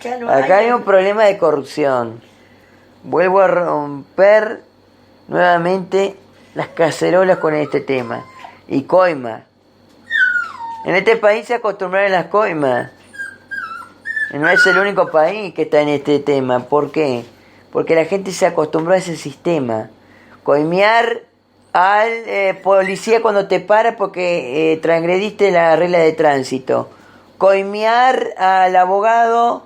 Ya no Acá hay un problema de corrupción. Vuelvo a romper nuevamente las cacerolas con este tema. Y coima. En este país se acostumbraron a las coimas. No es el único país que está en este tema. ¿Por qué? Porque la gente se acostumbró a ese sistema. Coimear al policía cuando te para porque transgrediste la regla de tránsito. Coimear al abogado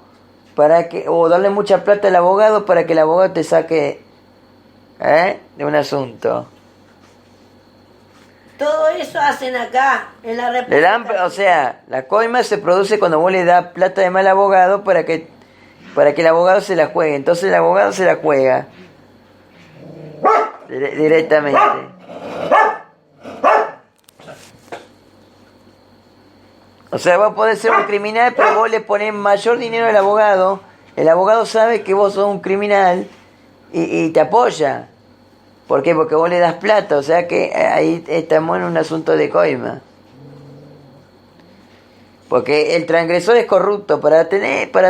para que, o darle mucha plata al abogado para que el abogado te saque de un asunto. Todo eso hacen acá, en la República. O sea, la coima se produce cuando vos le das plata de mal abogado para que el abogado se la juegue. Entonces el abogado se la juega directamente. O sea, vos podés ser un criminal, pero vos le ponés mayor dinero al abogado. El abogado sabe que vos sos un criminal y te apoya. ¿Por qué? Porque vos le das plata. O sea que ahí estamos en un asunto de coima. Porque el transgresor es corrupto. Para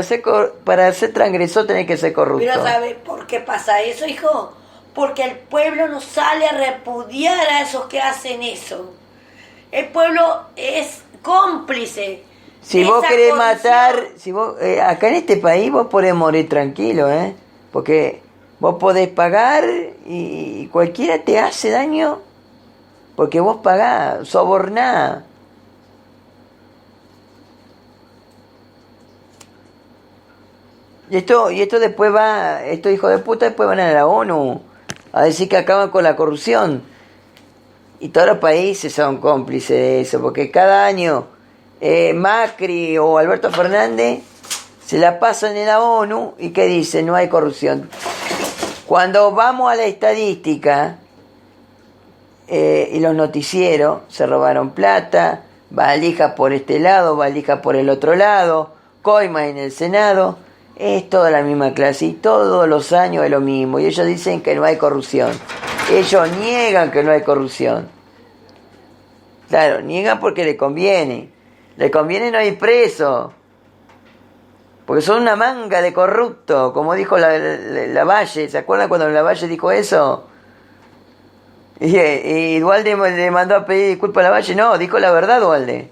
ser transgresor tenés que ser corrupto. Pero ¿sabes por qué pasa eso, hijo? Porque el pueblo no sale a repudiar a esos que hacen eso. El pueblo es cómplice. Si vos querés matar, acá en este país vos podés morir tranquilo, porque vos podés pagar y cualquiera te hace daño porque vos pagás, sobornás. Y esto después estos hijos de puta después van a la ONU a decir que acaban con la corrupción. Y todos los países son cómplices de eso, porque cada año Macri o Alberto Fernández se la pasan en la ONU y ¿qué dicen? No hay corrupción. Cuando vamos a la estadística y los noticieros, se robaron plata, valija por este lado, valija por el otro lado, coima en el Senado, es toda la misma clase y todos los años es lo mismo. Y ellos dicen que no hay corrupción. Ellos niegan que no hay corrupción. Claro, niegan porque le conviene. Le conviene no ir preso. Porque son una manga de corruptos, como dijo la Valle. ¿Se acuerdan cuando la Valle dijo eso? Y Duhalde le mandó a pedir disculpas a la Valle. No, dijo la verdad Duhalde.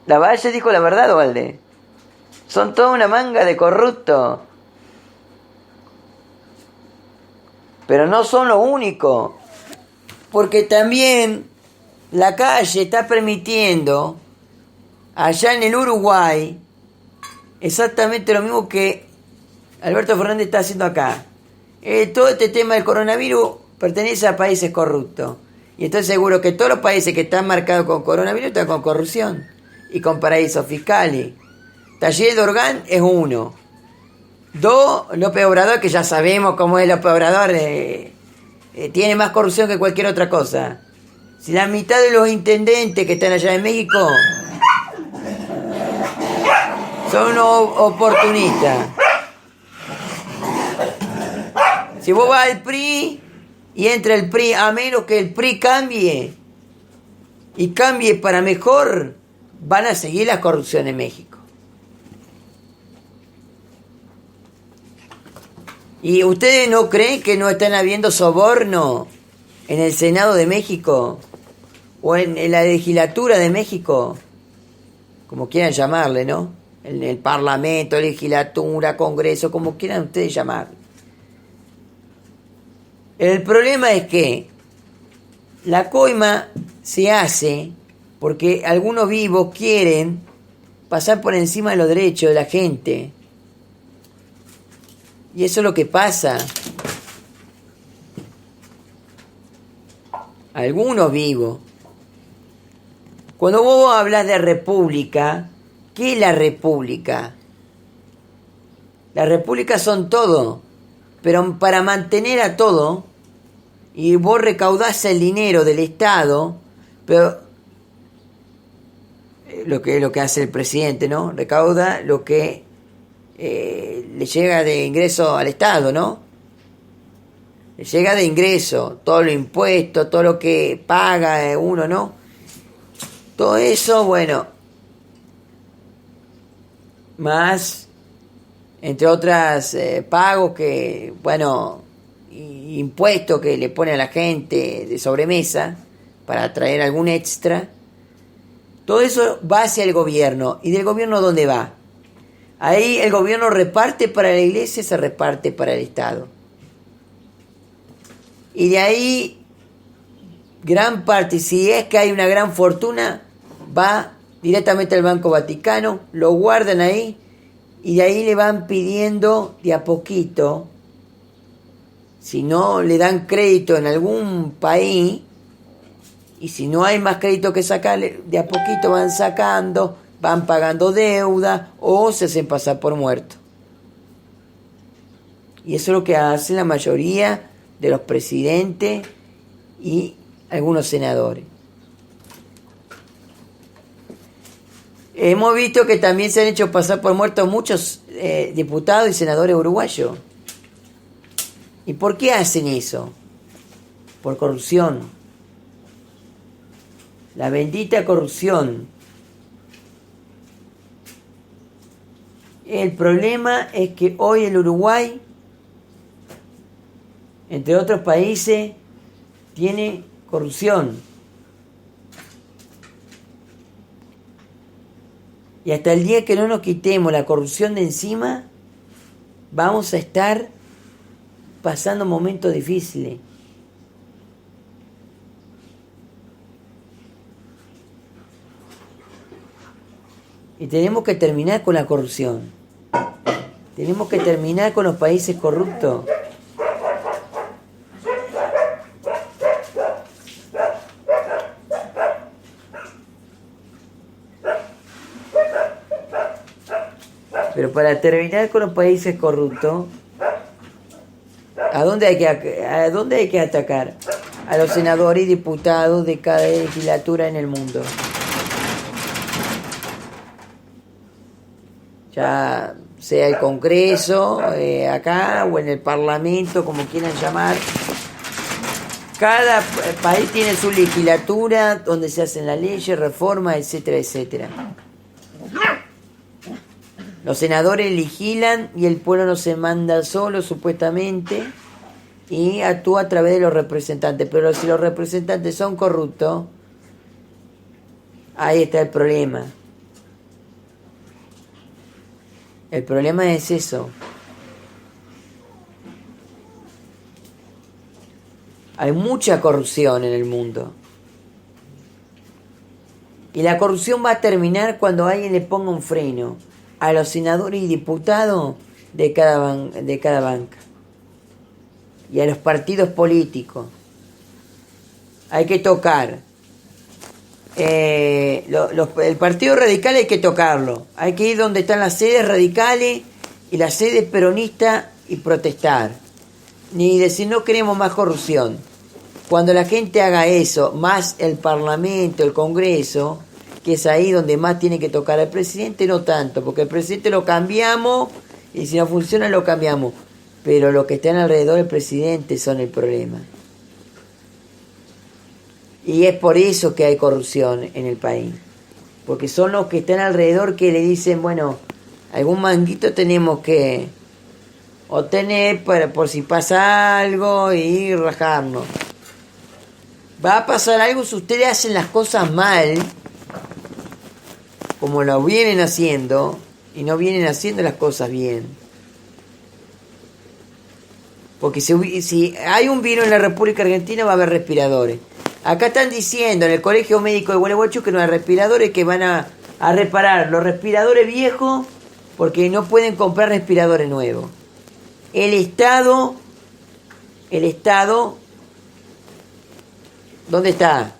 La Valle dijo la verdad Duhalde. Son toda una manga de corruptos. Pero no son lo único. Porque también la calle está permitiendo, allá en el Uruguay, exactamente lo mismo que Alberto Fernández está haciendo acá. Todo este tema del coronavirus pertenece a países corruptos. Y estoy seguro que todos los países que están marcados con coronavirus están con corrupción y con paraísos fiscales. Taller de Orgán es uno. Dos, López Obrador, que ya sabemos cómo es López Obrador, tiene más corrupción que cualquier otra cosa. Si la mitad de los intendentes que están allá en México son unos oportunistas. Si vos vas al PRI y entra el PRI, a menos que el PRI cambie y cambie para mejor, van a seguir la corrupción en México. ¿Y ustedes no creen que no están habiendo soborno en el Senado de México? ¿O en la legislatura de México? Como quieran llamarle, ¿no? En el Parlamento, legislatura, Congreso, como quieran ustedes llamarle. El problema es que la coima se hace porque algunos vivos quieren pasar por encima de los derechos de la gente. Y eso es lo que pasa. Algunos vivos. Cuando vos hablas de república, ¿qué es la república? Las repúblicas son todo, pero para mantener a todo, y vos recaudás el dinero del Estado, pero lo que hace el presidente, ¿no? Recauda lo que le llega de ingreso al Estado, ¿no? Le llega de ingreso, todo lo impuesto, todo lo que paga uno, ¿no? Todo eso, bueno, más, entre otras, pagos que, bueno, impuestos que le pone a la gente de sobremesa para traer algún extra. Todo eso va hacia el gobierno. ¿Y del gobierno dónde va? Ahí el gobierno reparte para la iglesia, se reparte para el Estado. Y de ahí, gran parte, si es que hay una gran fortuna, va directamente al Banco Vaticano, lo guardan ahí, y de ahí le van pidiendo de a poquito, si no le dan crédito en algún país, y si no hay más crédito que sacar, de a poquito van sacando, van pagando deuda o se hacen pasar por muertos. Y eso es lo que hacen la mayoría de los presidentes y algunos senadores. Hemos visto que también se han hecho pasar por muertos muchos diputados y senadores uruguayos. ¿Y por qué hacen eso? Por corrupción. La bendita corrupción. El problema es que hoy el Uruguay, entre otros países, tiene corrupción. Y hasta el día que no nos quitemos la corrupción de encima, vamos a estar pasando momentos difíciles. Y tenemos que terminar con la corrupción. Tenemos que terminar con los países corruptos. Pero para terminar con los países corruptos, ¿a dónde hay que atacar? A los senadores y diputados de cada legislatura en el mundo. Ya sea el Congreso, acá, o en el Parlamento, como quieran llamar. Cada país tiene su legislatura donde se hacen las leyes, reformas, etcétera, etcétera. Los senadores legislan y el pueblo no se manda solo, supuestamente, y actúa a través de los representantes. Pero si los representantes son corruptos, ahí está el problema. El problema es eso. Hay mucha corrupción en el mundo. Y la corrupción va a terminar cuando alguien le ponga un freno a los senadores y diputados de cada banca. Y a los partidos políticos. Hay que tocar. El partido radical hay que tocarlo. Hay que ir donde están las sedes radicales y las sedes peronistas y protestar. Ni decir no queremos más corrupción. Cuando la gente haga eso, más el Parlamento, el Congreso, que es ahí donde más tiene que tocar al presidente, no tanto, porque el presidente lo cambiamos y si no funciona lo cambiamos. Pero los que están alrededor del presidente son el problema. Y es por eso que hay corrupción en el país. Porque son los que están alrededor que le dicen, bueno, algún manguito tenemos que obtener por si pasa algo y rajarnos. Va a pasar algo si ustedes hacen las cosas mal, como lo vienen haciendo, y no vienen haciendo las cosas bien. Porque si hay un virus en la República Argentina va a haber respiradores. Acá están diciendo en el Colegio Médico de Gualeguaychú que no hay respiradores, que van a reparar los respiradores viejos porque no pueden comprar respiradores nuevos. El Estado, ¿dónde está?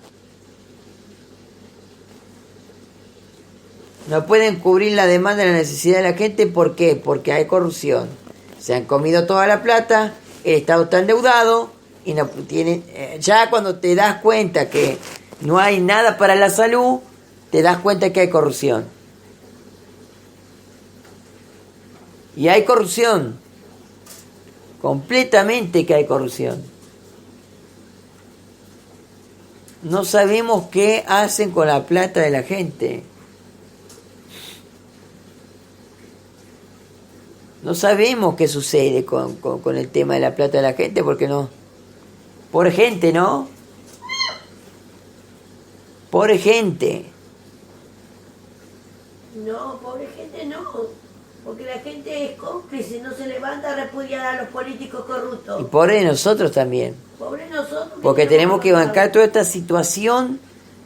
No pueden cubrir la demanda y la necesidad de la gente. ¿Por qué? Porque hay corrupción. Se han comido toda la plata, el Estado está endeudado y no tienen. Ya cuando te das cuenta que no hay nada para la salud, te das cuenta que hay corrupción. Y hay corrupción. Completamente que hay corrupción. No sabemos qué hacen con la plata de la gente. No sabemos qué sucede con el tema de la plata de la gente, porque no. Pobre gente, ¿no? Pobre gente. No, pobre gente no. Porque la gente es cómplice, no se levanta a repudiar a los políticos corruptos. Y pobre nosotros también. Pobre nosotros. Porque tenemos que bancar toda esta situación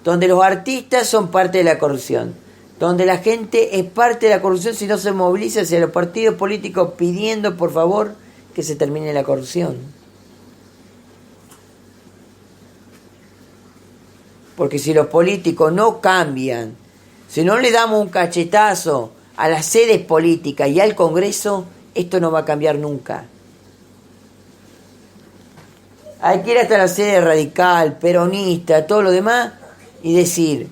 donde los artistas son parte de la corrupción, donde la gente es parte de la corrupción si no se moviliza hacia los partidos políticos pidiendo por favor que se termine la corrupción. Porque si los políticos no cambian, si no le damos un cachetazo a las sedes políticas y al Congreso, esto no va a cambiar nunca. Hay que ir hasta la sede radical, peronista, todo lo demás, y decir,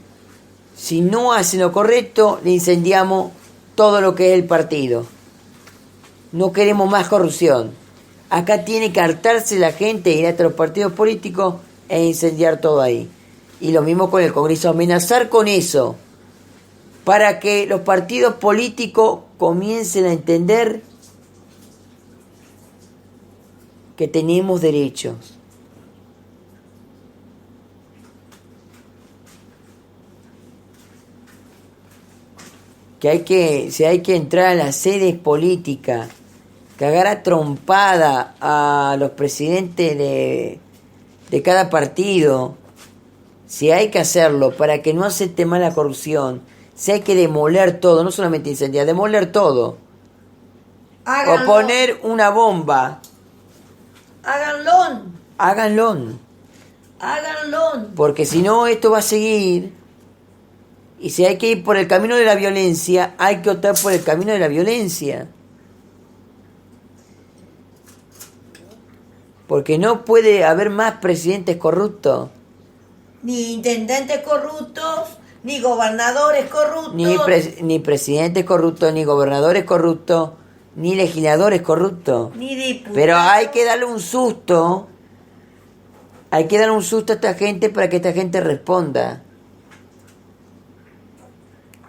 si no hacen lo correcto, le incendiamos todo lo que es el partido. No queremos más corrupción. Acá tiene que hartarse la gente, ir hasta los partidos políticos e incendiar todo ahí. Y lo mismo con el Congreso, amenazar con eso, para que los partidos políticos comiencen a entender que tenemos derechos. Si hay que entrar a las sedes políticas, cagar a trompada a los presidentes de cada partido, si hay que hacerlo para que no acepte más la corrupción, si hay que demoler todo, no solamente incendiar, demoler todo. Háganlo. O poner una bomba. Háganlo. Háganlo. Háganlo. Porque si no, esto va a seguir. Y si hay que ir por el camino de la violencia, hay que optar por el camino de la violencia. Porque no puede haber más presidentes corruptos. Ni intendentes corruptos, ni gobernadores corruptos. Ni presidentes corruptos, ni gobernadores corruptos, ni legisladores corruptos. Ni diputados. Pero hay que darle un susto. Hay que darle un susto a esta gente para que esta gente responda.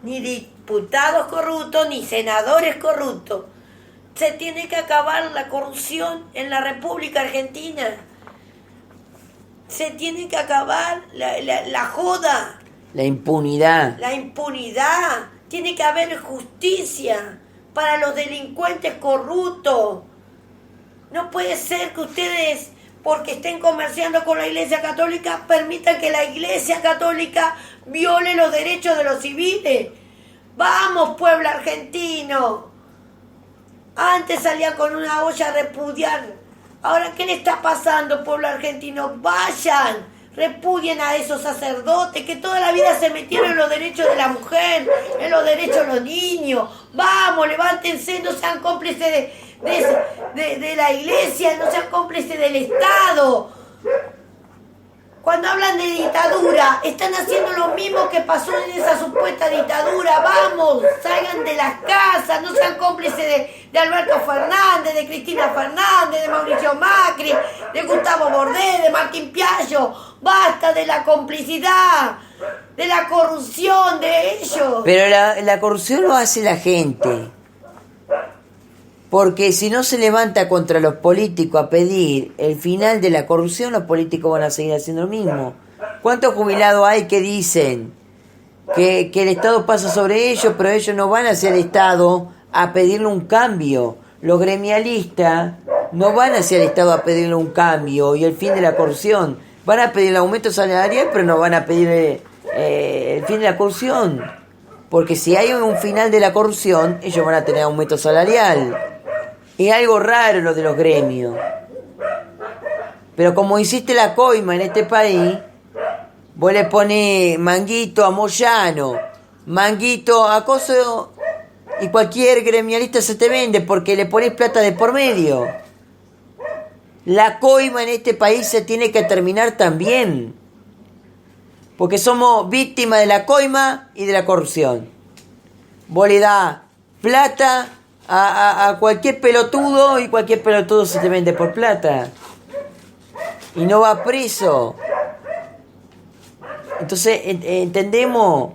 Ni diputados corruptos, ni senadores corruptos. Se tiene que acabar la corrupción en la República Argentina. Se tiene que acabar la joda. La impunidad. La impunidad. Tiene que haber justicia para los delincuentes corruptos. No puede ser que ustedes, porque estén comerciando con la Iglesia Católica, permitan que la Iglesia Católica viole los derechos de los civiles. Vamos, pueblo argentino. Antes salían con una olla a repudiar. Ahora, ¿qué le está pasando, pueblo argentino? Vayan, repudien a esos sacerdotes que toda la vida se metieron en los derechos de la mujer, en los derechos de los niños. Vamos, levántense, no sean cómplices de la iglesia, no sean cómplices del Estado. Cuando hablan de dictadura, están haciendo lo mismo que pasó en esa supuesta dictadura. Vamos, salgan de las casas, no sean cómplices de Alberto Fernández, de Cristina Fernández, de Mauricio Macri, de Gustavo Bordé, de Martín Piaggio. Basta de la complicidad, de la corrupción de ellos. Pero la corrupción lo hace la gente. Porque si no se levanta contra los políticos a pedir el final de la corrupción, los políticos van a seguir haciendo lo mismo. ¿Cuántos jubilados hay que dicen que el Estado pasa sobre ellos, pero ellos no van hacia el Estado a pedirle un cambio? Los gremialistas no van hacia el Estado a pedirle un cambio y el fin de la corrupción. Van a pedir el aumento salarial, pero no van a pedir el fin de la corrupción. Porque si hay un final de la corrupción, ellos van a tener aumento salarial. Es algo raro lo de los gremios. Pero como hiciste la coima en este país, vos le pones Manguito a Moyano, Manguito a Coso, y cualquier gremialista se te vende porque le pones plata de por medio. La coima en este país se tiene que terminar también. Porque somos víctimas de la coima y de la corrupción. Vos le das plata a cualquier pelotudo y cualquier pelotudo se te vende por plata. Y no va preso. Entonces entendemos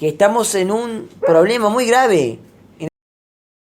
que estamos en un problema muy grave.